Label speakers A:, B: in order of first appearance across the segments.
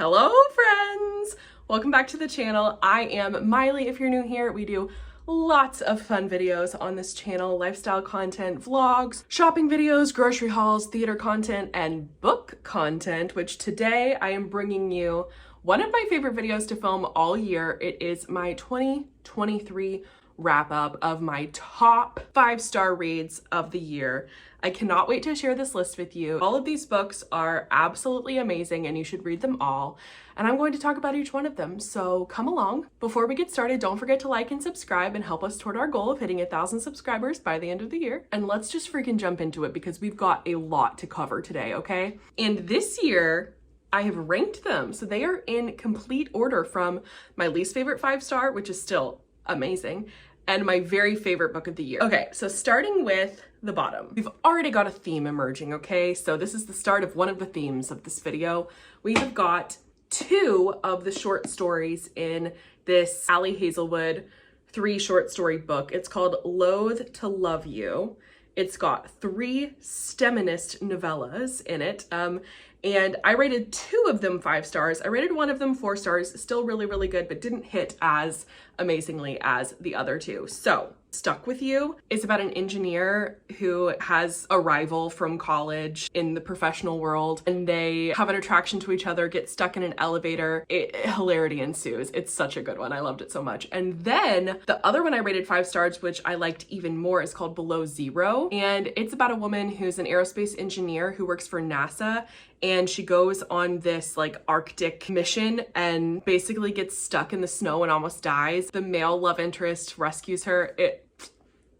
A: Hello friends! Welcome back to the channel. I am Maile. If you're new here, we do lots of fun videos on this channel, lifestyle content, vlogs, shopping videos, grocery hauls, theater content, and book content, which today I am bringing you one of my favorite videos to film all year. It is my 2023 wrap up of my top 5-star reads of the year. I cannot wait to share this list with you. All of these books are absolutely amazing and you should read them all. And I'm going to talk about each one of them, so come along. Before we get started, don't forget to like and subscribe and help us toward our goal of hitting 1,000 subscribers by the end of the year. And let's just freaking jump into it because we've got a lot to cover today, okay? And this year, I have ranked them. So they are in complete order from my least favorite 5-star, which is still amazing, and my very favorite book of the year. Okay, so starting with the bottom. We've already got a theme emerging, okay? So this is the start of one of the themes of this video. We have got 2 of the short stories in this Ali Hazelwood 3 short story book. It's called Loathe to Love You. It's got 3 STEMinist novellas in it. And I rated 2 of them 5 stars. I rated one of them 4 stars, still really, really good, but didn't hit as amazingly as the other 2. So, Stuck With You is about an engineer who has a rival from college in the professional world, and they have an attraction to each other, get stuck in an elevator. Hilarity ensues. It's such a good one. I loved it so much. And then the other one I rated 5 stars, which I liked even more, is called Below Zero. And it's about a woman who's an aerospace engineer who works for NASA, and she goes on this like Arctic mission and basically gets stuck in the snow and almost dies. The male love interest rescues her.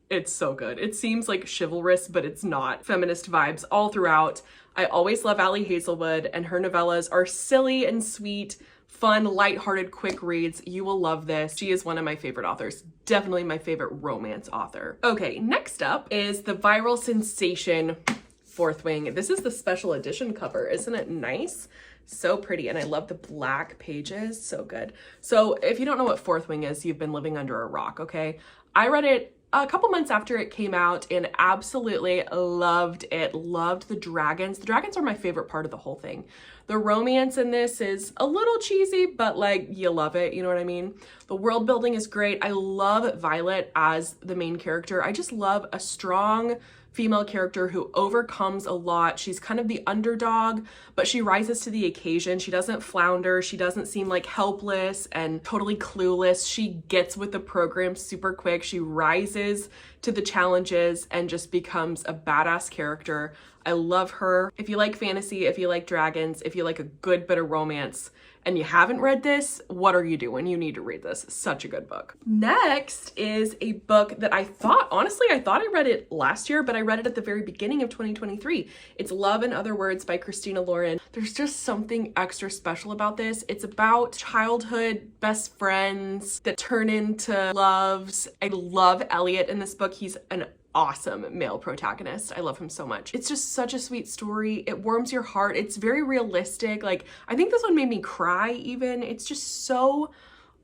A: It's so good. It seems like chivalrous, but it's not. Feminist vibes all throughout. I always love Ali Hazelwood, and her novellas are silly and sweet, fun, lighthearted, quick reads. You will love this. She is one of my favorite authors. Definitely my favorite romance author. Okay, next up is the viral sensation Fourth Wing. This is the special edition cover. Isn't it nice? So pretty, and I love the black pages. So good. So if you don't know what Fourth Wing is, you've been living under a rock, okay? I read it a couple months after it came out and absolutely loved it. Loved the dragons. The dragons are my favorite part of the whole thing. The romance in this is a little cheesy, but like you love it, you know what I mean? The world building is great. I love Violet as the main character. I just love a strong female character who overcomes a lot. She's kind of the underdog, but she rises to the occasion. She doesn't flounder. She doesn't seem like helpless and totally clueless. She gets with the program super quick. She rises to the challenges and just becomes a badass character. I love her. If you like fantasy, if you like dragons, if you like a good bit of romance, and you haven't read this, what are you doing? You need to read this. Such a good book. Next is a book that I thought I read it last year, but I read it at the very beginning of 2023. It's Love in Other Words by Christina Lauren. There's just something extra special about this. It's about childhood best friends that turn into loves. I love Elliot in this book. He's an awesome male protagonist. I love him so much. It's just such a sweet story. It warms your heart. It's very realistic. Like, I think this one made me cry even. It's just so,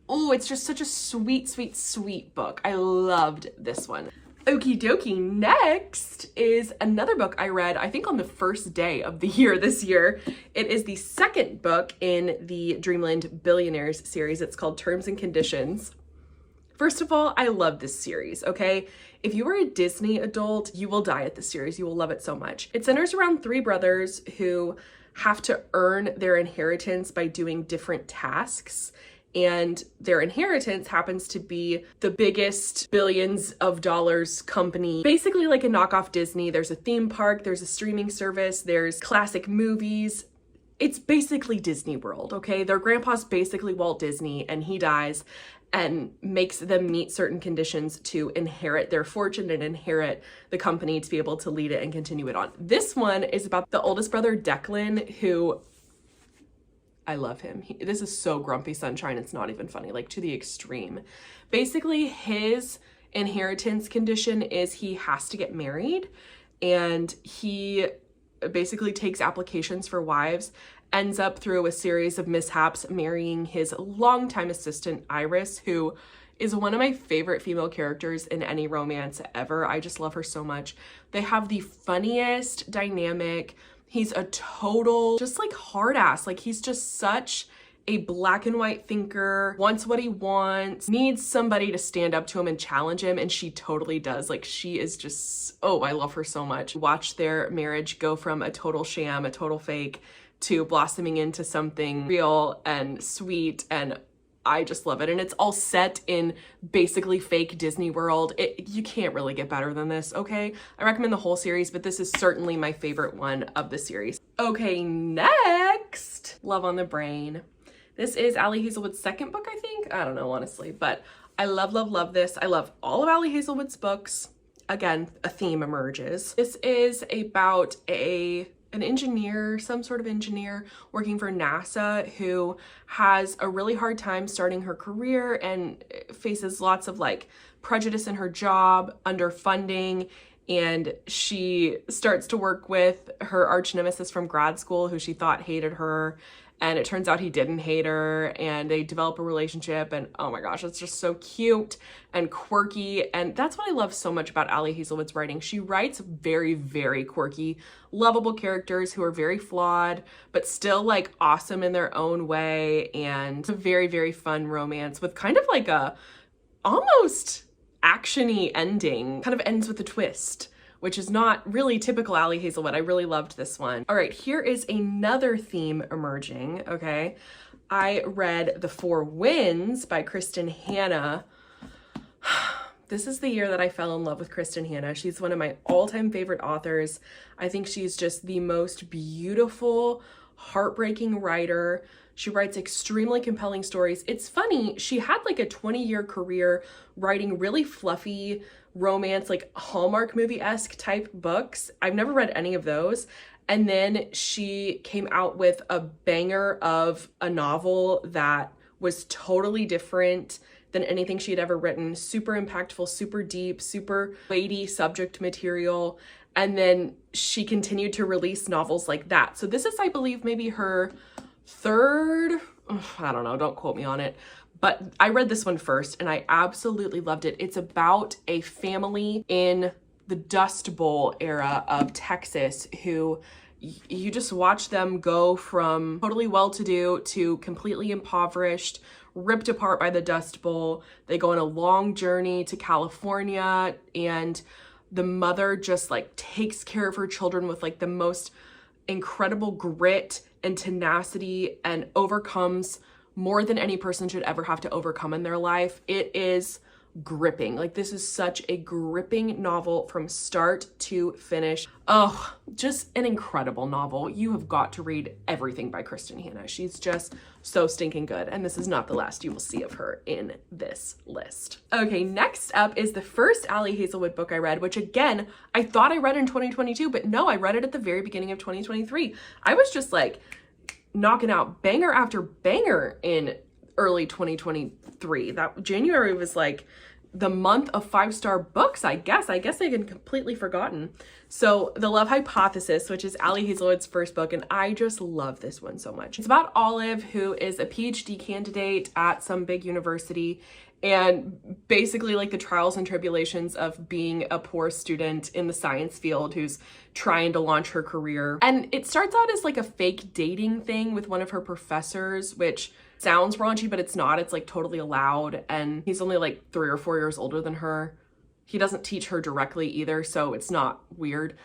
A: it's just such a sweet, sweet, sweet book. I loved this one. Okie dokie. Next is another book I read, I think on the first day of the year this year. It is the second book in the Dreamland Billionaires series. It's called Terms and Conditions. First of all, I love this series, okay? If you are a Disney adult, you will die at this series. You will love it so much. It centers around 3 brothers who have to earn their inheritance by doing different tasks. And their inheritance happens to be the biggest billions of dollars company. Basically like a knockoff Disney. There's a theme park, there's a streaming service, there's classic movies. It's basically Disney World, okay? Their grandpa's basically Walt Disney, and he dies and makes them meet certain conditions to inherit their fortune and inherit the company to be able to lead it and continue it on. This one is about the oldest brother, Declan, who I love him. This is so grumpy sunshine. It's not even funny, like to the extreme. Basically, his inheritance condition is he has to get married, and he basically takes applications for wives, ends up through a series of mishaps marrying his longtime assistant, Iris, who is one of my favorite female characters in any romance ever. I just love her so much. They have the funniest dynamic. He's a total, just like hard ass. Like he's just such a black and white thinker, wants what he wants, needs somebody to stand up to him and challenge him, and she totally does. Like she is just, oh, I love her so much. Watch their marriage go from a total sham, a total fake, to blossoming into something real and sweet, and I just love it. And it's all set in basically fake Disney World. You can't really get better than this, okay? I recommend the whole series, but this is certainly my favorite one of the series. Okay, next, Love on the Brain. This is Ali Hazelwood's second book, I think. I don't know, honestly, but I love, love, love this. I love all of Ali Hazelwood's books. Again, a theme emerges. This is about an engineer, some sort of engineer working for NASA who has a really hard time starting her career and faces lots of like prejudice in her job, underfunding, and she starts to work with her arch nemesis from grad school who she thought hated her, and it turns out he didn't hate her, and they develop a relationship, and oh my gosh, it's just so cute and quirky. And that's what I love so much about Ali Hazelwood's writing. She writes very, very quirky, lovable characters who are very flawed, but still like awesome in their own way. And it's a very, very fun romance with kind of like a almost action-y ending, kind of ends with a twist, which is not really typical Ali Hazelwood. I really loved this one. All right, here is another theme emerging, okay? I read The Four Winds by Kristen Hanna. This is the year that I fell in love with Kristen Hanna. She's one of my all-time favorite authors. I think she's just the most beautiful, heartbreaking writer. She writes extremely compelling stories. It's funny, she had like a 20-year career writing really fluffy romance, like Hallmark movie-esque type books. I've never read any of those. And then she came out with a banger of a novel that was totally different than anything she had ever written. Super impactful, super deep, super weighty subject material. And then she continued to release novels like that. So this is, I believe, maybe her third, I don't know, don't quote me on it, but I read this one first and I absolutely loved it. It's about a family in the Dust Bowl era of Texas who you just watch them go from totally well-to-do to completely impoverished, ripped apart by the Dust Bowl. They go on a long journey to California, and the mother just like takes care of her children with like the most incredible grit and tenacity, and overcomes more than any person should ever have to overcome in their life. It is gripping. Like this is such a gripping novel from start to finish. Oh, just an incredible novel. You have got to read everything by Kristen Hanna. She's just so stinking good. And this is not the last you will see of her in this list. Okay, next up is the first Ali Hazelwood book I read, which again, I thought I read in 2022, but no, I read it at the very beginning of 2023. I was just like knocking out banger after banger in early 2023. That January was like the month of 5-star books, I guess. I guess I had completely forgotten. So The Love Hypothesis, which is Ali Hazelwood's first book, and I just love this one so much. It's about Olive, who is a PhD candidate at some big university, and basically like the trials and tribulations of being a poor student in the science field who's trying to launch her career. And it starts out as like a fake dating thing with one of her professors, which sounds raunchy, but it's not. It's like totally allowed. And he's only like 3 or 4 years older than her. He doesn't teach her directly either, so it's not weird.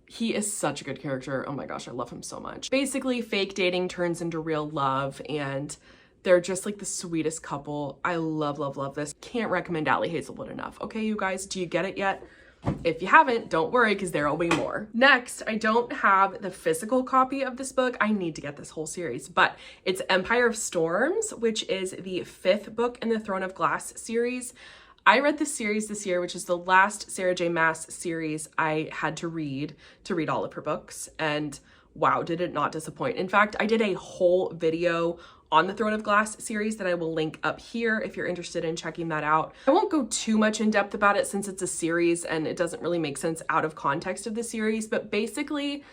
A: He is such a good character. Oh my gosh, I love him so much. Basically, fake dating turns into real love, and they're just like the sweetest couple. I love, love, love this. Can't recommend Ali Hazelwood enough. Okay, you guys, do you get it yet? If you haven't, don't worry, because there will be more. Next, I don't have the physical copy of this book. I need to get this whole series, but it's Empire of Storms, which is the 5th book in the Throne of Glass series. I read this series this year, which is the last Sarah J. Maas series I had to read all of her books, and wow, did it not disappoint. In fact, I did a whole video on the Throne of Glass series that I will link up here if you're interested in checking that out. I won't go too much in depth about it since it's a series and it doesn't really make sense out of context of the series, but basically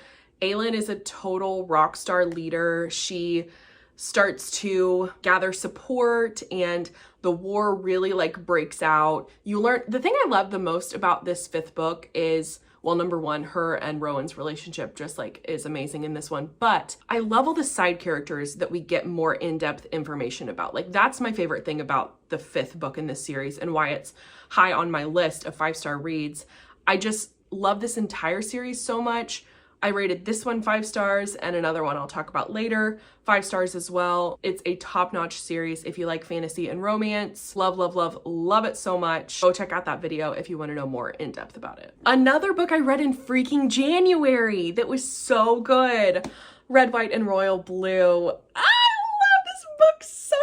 A: Aelin is a total rock star leader. She starts to gather support and the war really like breaks out. You learn, the thing I love the most about this 5th book is Well, number one, her and Rowan's relationship just like is amazing in this one. But I love all the side characters that we get more in-depth information about. Like that's my favorite thing about the 5th book in this series and why it's high on my list of 5-star reads. I just love this entire series so much. I rated this one 5 stars and another one I'll talk about later 5 stars as well. It's a top-notch series if you like fantasy and romance. Love, love, love, love it so much. Go check out that video if you want to know more in depth about it. Another book I read in freaking January that was so good. Red, White, and Royal Blue. I love this book so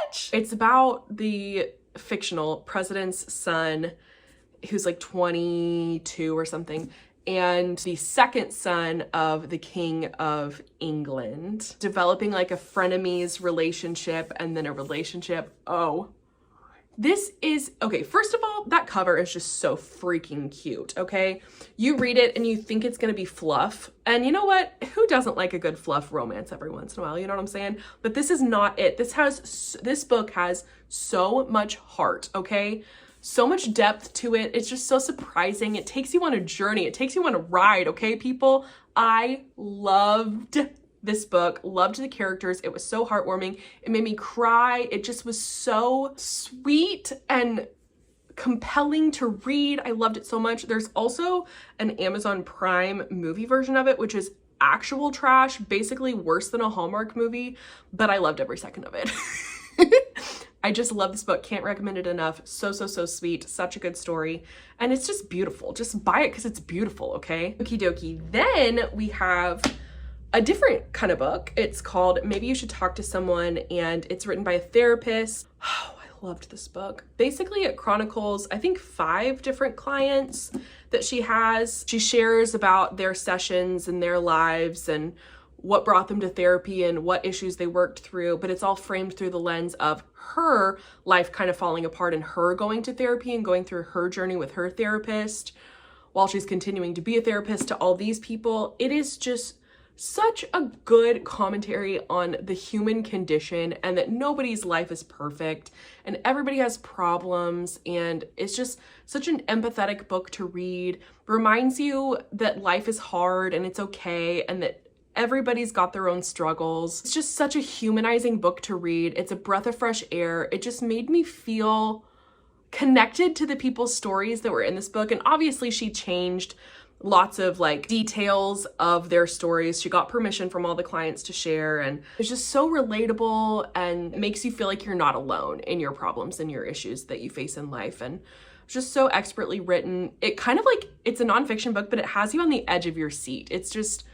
A: much. It's about the fictional president's son who's like 22 or something, and the second son of the King of England, developing like a frenemies relationship and then a relationship. Oh, this is, okay, first of all, that cover is just so freaking cute, okay? You read it and you think it's gonna be fluff. And you know what? Who doesn't like a good fluff romance every once in a while? You know what I'm saying? But this is not it. This book has so much heart, okay? So much depth to it. It's just so surprising. It takes you on a journey. It takes you on a ride, okay, people? I loved this book, loved the characters. It was so heartwarming. It made me cry. It just was so sweet and compelling to read. I loved it so much. There's also an Amazon Prime movie version of it, which is actual trash, basically worse than a Hallmark movie, but I loved every second of it. I just love this book. Can't recommend it enough. So, so, so sweet. Such a good story. And it's just beautiful. Just buy it because it's beautiful, okay? Okie dokie. Then we have a different kind of book. It's called Maybe You Should Talk to Someone, and it's written by a therapist. Oh, I loved this book. Basically, it chronicles, I think, 5 different clients that she has. She shares about their sessions and their lives and what brought them to therapy and what issues they worked through, but it's all framed through the lens of her life kind of falling apart and her going to therapy and going through her journey with her therapist while she's continuing to be a therapist to all these people. It is just such a good commentary on the human condition and that nobody's life is perfect and everybody has problems, and it's just such an empathetic book to read. Reminds you that life is hard and it's okay and that everybody's got their own struggles. It's just such a humanizing book to read. It's a breath of fresh air. It just made me feel connected to the people's stories that were in this book. And obviously she changed lots of like details of their stories. She got permission from all the clients to share, and it's just so relatable and makes you feel like you're not alone in your problems and your issues that you face in life. And it's just so expertly written. It kind of like, it's a nonfiction book, but it has you on the edge of your seat. It's just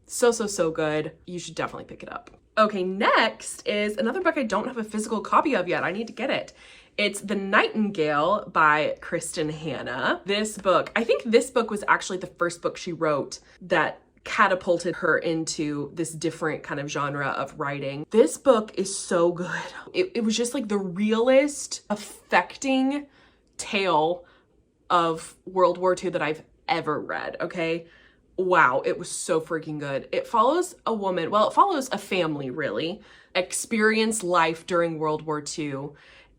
A: so, so, so good. You should definitely pick it up. Okay, next is another book I don't have a physical copy of yet. I need to get it. It's The Nightingale by Kristen Hanna. This book, I think this book was actually the first book she wrote that catapulted her into this different kind of genre of writing. This book is so good. It was just like the realest, affecting tale of World War II that I've ever read, okay? Wow, it was so freaking good. It follows a woman, well, it follows a family really, experience life during World War II.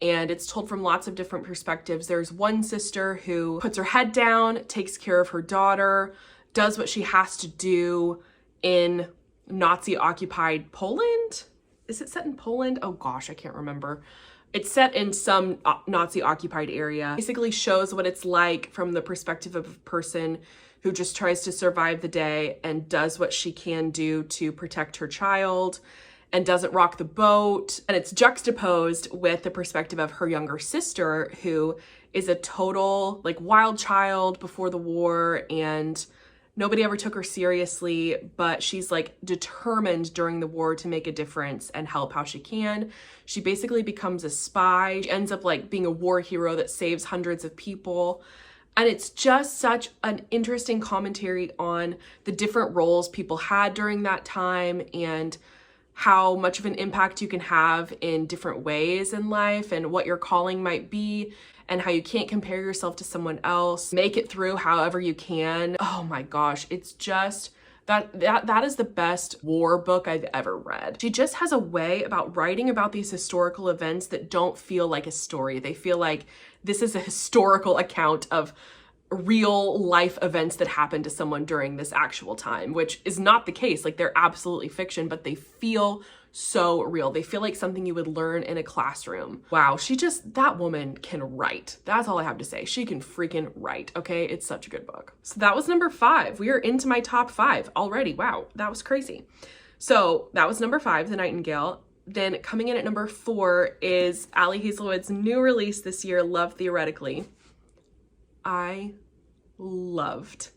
A: And it's told from lots of different perspectives. There's one sister who puts her head down, takes care of her daughter, does what she has to do in Nazi-occupied Poland. Is it set in Poland? Oh gosh, I can't remember. It's set in some Nazi-occupied area. Basically shows what it's like from the perspective of a person who just tries to survive the day and does what she can do to protect her child and doesn't rock the boat. And it's juxtaposed with the perspective of her younger sister, who is a total like wild child before the war, and nobody ever took her seriously, but she's like determined during the war to make a difference and help how she can. She basically becomes a spy. She ends up like being a war hero that saves hundreds of people. And it's just such an interesting commentary on the different roles people had during that time and how much of an impact you can have in different ways in life and what your calling might be and how you can't compare yourself to someone else. Make it through however you can. Oh my gosh, it's just that is the best war book I've ever read. She just has a way about writing about these historical events that don't feel like a story. They feel like this is a historical account of real life events that happened to someone during this actual time, which is not the case. Like, they're absolutely fiction, but they feel so real. They feel like something you would learn in a classroom. Wow, that woman can write. That's all I have to say. She can freaking write, okay? It's such a good book. So that was number 5. We are into my top 5 already. Wow, that was crazy. So that was number 5, The Nightingale. Then coming in at number 4 is Ali Hazelwood's new release this year, Love Theoretically. I loved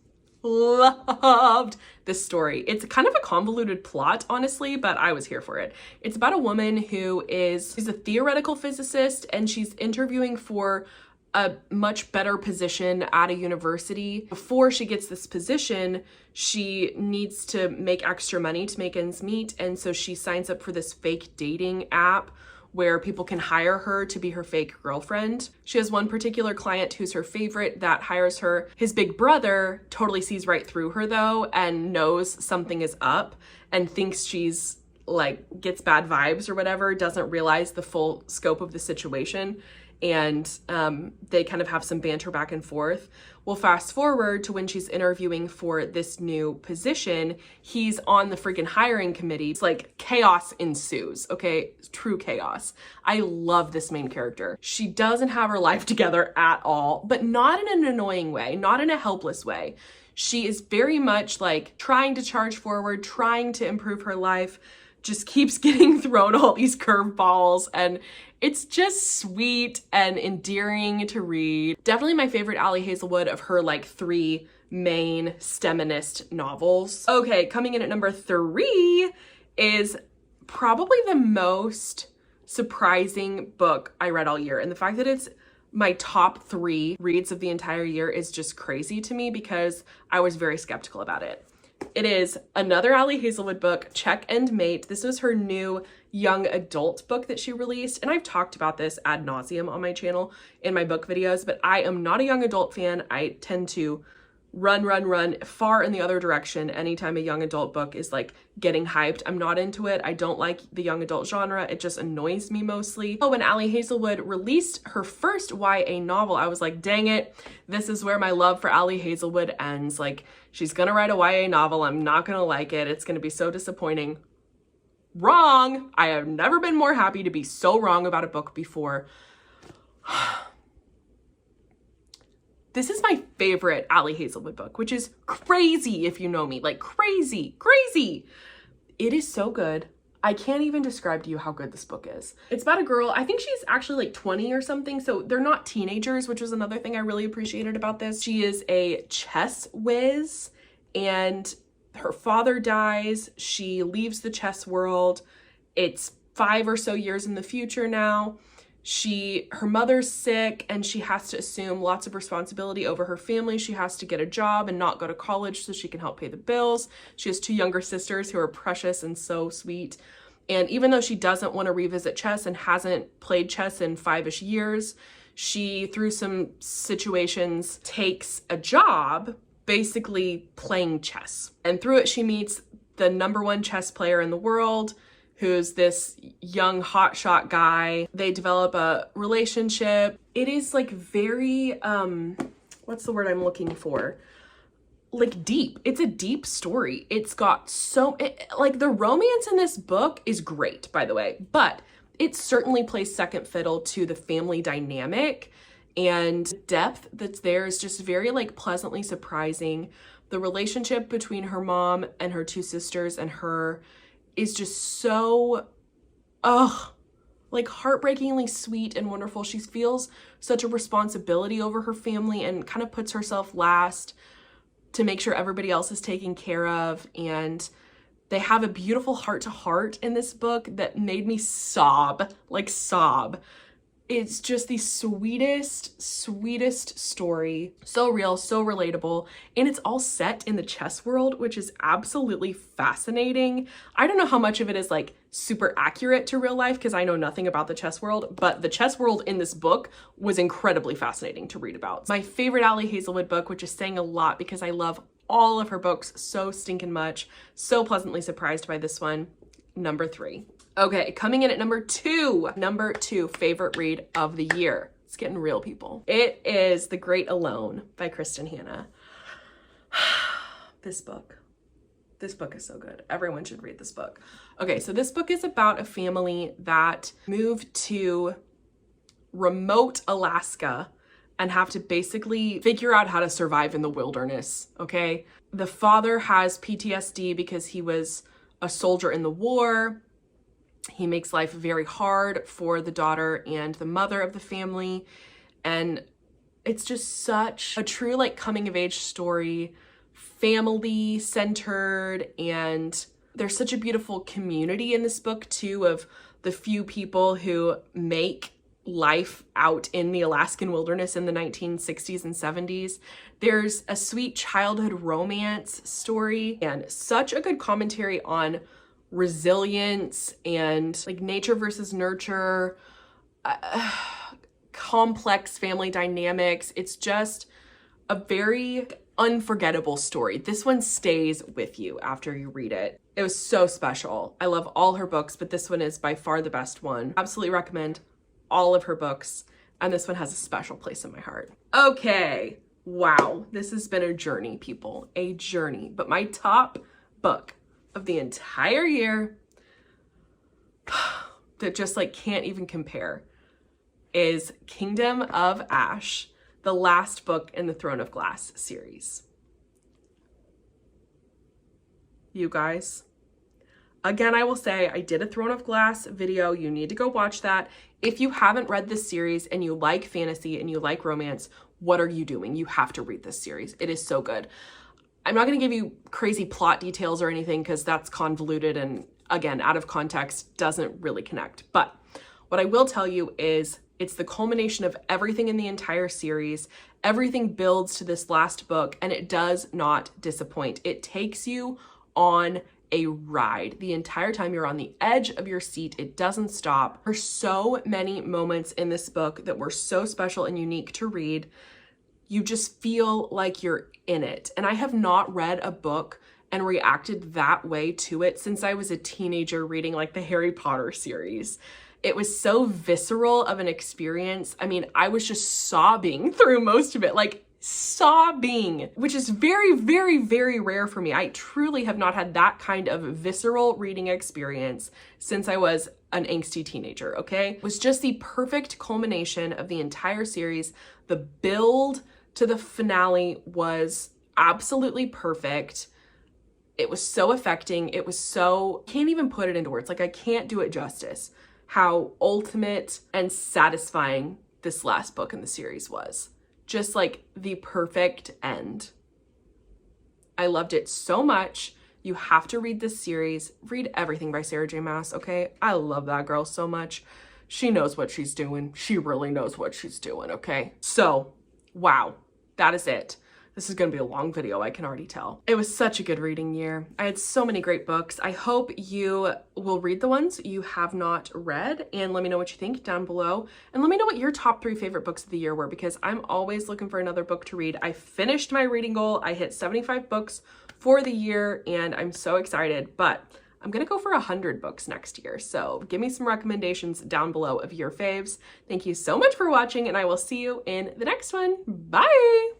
A: this story. It's kind of a convoluted plot, honestly, but I was here for it. It's about a woman she's a theoretical physicist, and she's interviewing for a much better position at a university. Before she gets this position, she needs to make extra money to make ends meet, and so she signs up for this fake dating app where people can hire her to be her fake girlfriend. She has one particular client who's her favorite that hires her. His big brother totally sees right through her though, and knows something is up and thinks she's like, gets bad vibes or whatever, doesn't realize the full scope of the situation. And they kind of have some banter back and forth. Well, fast forward to when she's interviewing for this new position, he's on the freaking hiring committee. It's like chaos ensues, okay? True chaos. I love this main character. She doesn't have her life together at all, but not in an annoying way, not in a helpless way. She is very much like trying to charge forward, trying to improve her life, just keeps getting thrown all these curveballs, and it's just sweet and endearing to read. Definitely my favorite Ali Hazelwood of her like 3 main STEMinist novels. Okay, coming in at number 3 is probably the most surprising book I read all year. And the fact that it's my top 3 reads of the entire year is just crazy to me because I was very skeptical about it. It is another Ali Hazelwood book, Check and Mate. This was her new young adult book that she released, and I've talked about this ad nauseum on my channel in my book videos, but I am not a young adult fan. I tend to run far in the other direction anytime a young adult book is like getting hyped. I'm not into it. I don't like the young adult genre. It just annoys me mostly. When Ali Hazelwood released her first YA novel, I was like, dang it, this is where my love for Ali Hazelwood ends. Like, she's gonna write a YA novel. I'm not gonna like it. It's gonna be so disappointing. Wrong. I have never been more happy to be so wrong about a book before. This is my favorite Ali Hazelwood book, which is crazy if you know me, like crazy. It is so good. I can't even describe to you how good this book is. It's about a girl, I think she's actually like 20 or something, so they're not teenagers, which was another thing I really appreciated about this. She is a chess whiz, and her father dies. She leaves the chess world. It's 5 or so years in the future now. Her mother's sick, and she has to assume lots of responsibility over her family. She has to get a job and not go to college so she can help pay the bills. She has 2 younger sisters who are precious and so sweet. And even though she doesn't want to revisit chess and hasn't played chess in 5-ish years, she, through some situations, takes a job basically playing chess. And through it, she meets the #1 chess player in the world, who's this young hotshot guy. They develop a relationship. It is like very, what's the word I'm looking for? Like deep. It's a deep story. It's got like the romance in this book is great, by the way, but it certainly plays second fiddle to the family dynamic, and depth that's there is just very like pleasantly surprising. The relationship between her mom and her 2 sisters and her is just so, like heartbreakingly sweet and wonderful. She feels such a responsibility over her family and kind of puts herself last to make sure everybody else is taken care of. And they have a beautiful heart-to-heart in this book that made me sob. It's just the sweetest story. So real, so relatable. And it's all set in the chess world, which is absolutely fascinating. I don't know how much of it is like super accurate to real life because I know nothing about the chess world, but the chess world in this book was incredibly fascinating to read about. My favorite Ali Hazelwood book, which is saying a lot because I love all of her books so stinking much. So pleasantly surprised by this one. Number 3. Okay, coming in at number 2 favorite read of the year. It's getting real, people. It is The Great Alone by Kristen Hanna. This book is so good. Everyone should read this book. Okay, so this book is about a family that moved to remote Alaska and have to basically figure out how to survive in the wilderness, okay? The father has PTSD because he was a soldier in the war. He makes life very hard for the daughter and the mother of the family. And it's just such a true like coming of age story, family centered, and there's such a beautiful community in this book too of the few people who make life out in the Alaskan wilderness in the 1960s and 70s. There's a sweet childhood romance story and such a good commentary on resilience and like nature versus nurture, complex family dynamics. It's just a very unforgettable story. This one stays with you after you read it. It was so special. I love all her books, but this one is by far the best one. Absolutely recommend all of her books, and this one has a special place in my heart. Okay, wow, this has been a journey, people, a journey. But my top book of the entire year that just like can't even compare is Kingdom of Ash, the last book in the Throne of Glass series. You guys, again, I will say I did a Throne of Glass video. You need to go watch that. If you haven't read this series and you like fantasy and you like romance, what are you doing? You have to read this series. It is so good. I'm not going to give you crazy plot details or anything because that's convoluted and, again, out of context, doesn't really connect. But what I will tell you is it's the culmination of everything in the entire series. Everything builds to this last book, and it does not disappoint. It takes you on a ride. The entire time you're on the edge of your seat. It doesn't stop. There's so many moments in this book that were so special and unique to read. You just feel like you're in it. And I have not read a book and reacted that way to it since I was a teenager reading like the Harry Potter series. It was so visceral of an experience. I mean, I was just sobbing through most of it, like sobbing, which is very, very, very rare for me. I truly have not had that kind of visceral reading experience since I was an angsty teenager, okay? It was just the perfect culmination of the entire series. The build to the finale was absolutely perfect. It was so affecting. It was so, can't even put it into words. Like I can't do it justice how ultimate and satisfying this last book in the series was. Just like the perfect end. I loved it so much. You have to read this series. Read everything by Sarah J. Maas, okay? I love that girl so much. She knows what she's doing. She really knows what she's doing, okay? So, wow, that is it. This is going to be a long video, I can already tell. It was such a good reading year. I had so many great books. I hope you will read the ones you have not read and let me know what you think down below. And let me know what your top 3 favorite books of the year were because I'm always looking for another book to read. I finished my reading goal. I hit 75 books for the year and I'm so excited, but I'm gonna go for 100 books next year. So give me some recommendations down below of your faves. Thank you so much for watching and I will see you in the next one. Bye.